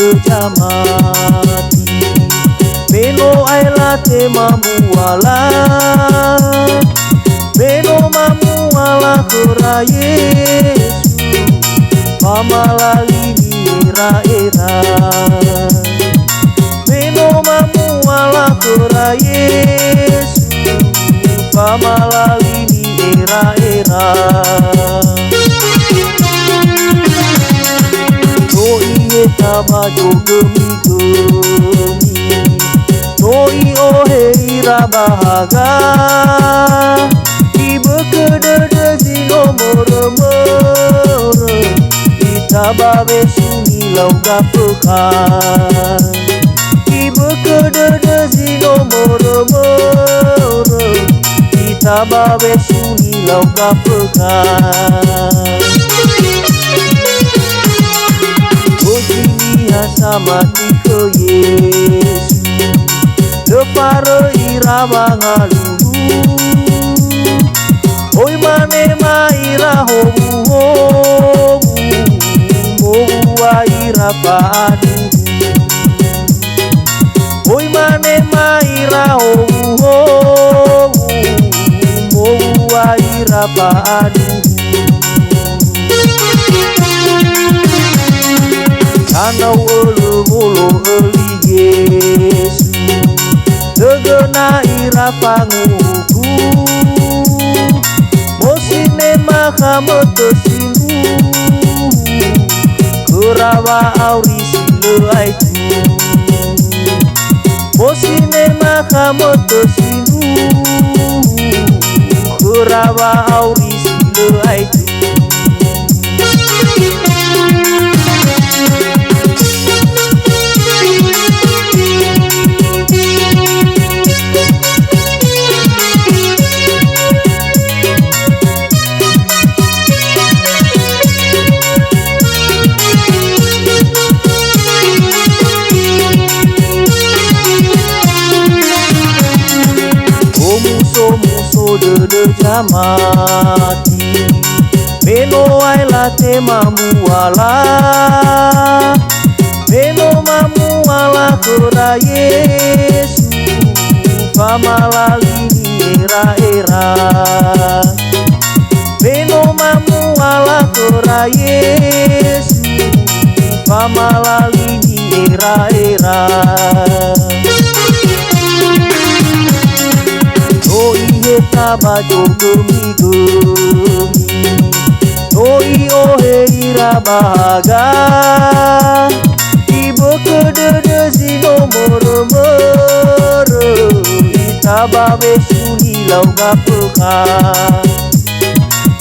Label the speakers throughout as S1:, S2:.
S1: de jamati Beno aila te mamuala Beno mamuala kura Yesu Pamalali era era Beno mamuala kura Yesu Pamalali era era Taba jogemi gemi Noi ohe ira bahaga Ibe kedede zino more more Itaba besuni lauga pekan Ibe kedede zino more more Itaba besuni lauga pekan sama tiko Yesu Lepare iraba ngalulu Oi mane maira homu homu Moua iraba adu Oi mane maira homu homu Moua iraba adu Anau ulu mulu eli Yesu Legena ira panguku Mosine mahama tesimu Kerawa auri sile aitu Mosine mahama tesimu Kerawa auri sile aitu de jamati Beno aila te mamuala Beno mamuala kura Yesu Pamalali era era Beno mamuala kura Yesu Pamalali era era Taba jogemi gemi Noi ohe ira bahaga Ibe kedede zino more more Itaba besuni lauga pekan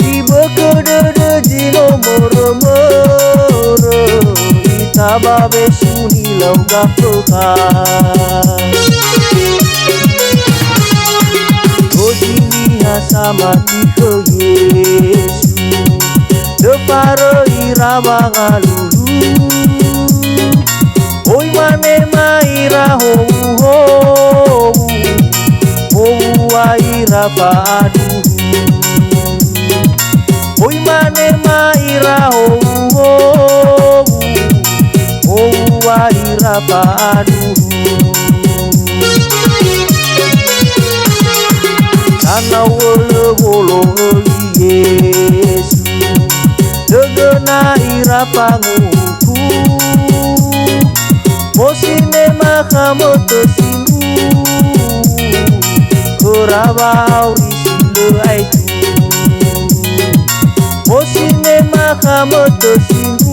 S1: Ibe kedede zino more more Itaba besuni lauga pekan sama tiko Yesu Lepare iraba ngalulu Oi mane maira homu homu Moua iraba aduhu Oi mane maira homu homu Moua iraba aduhu Ana wole wolo oli Yesu Legena ira panguku Mosine mahama tesimu Kerawa auri sile aitu Mosine mahama tesimu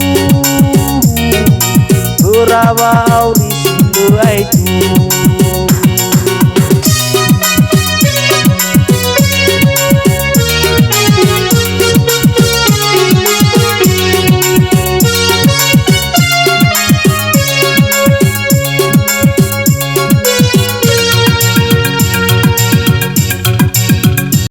S1: Kerawa auri sile aitu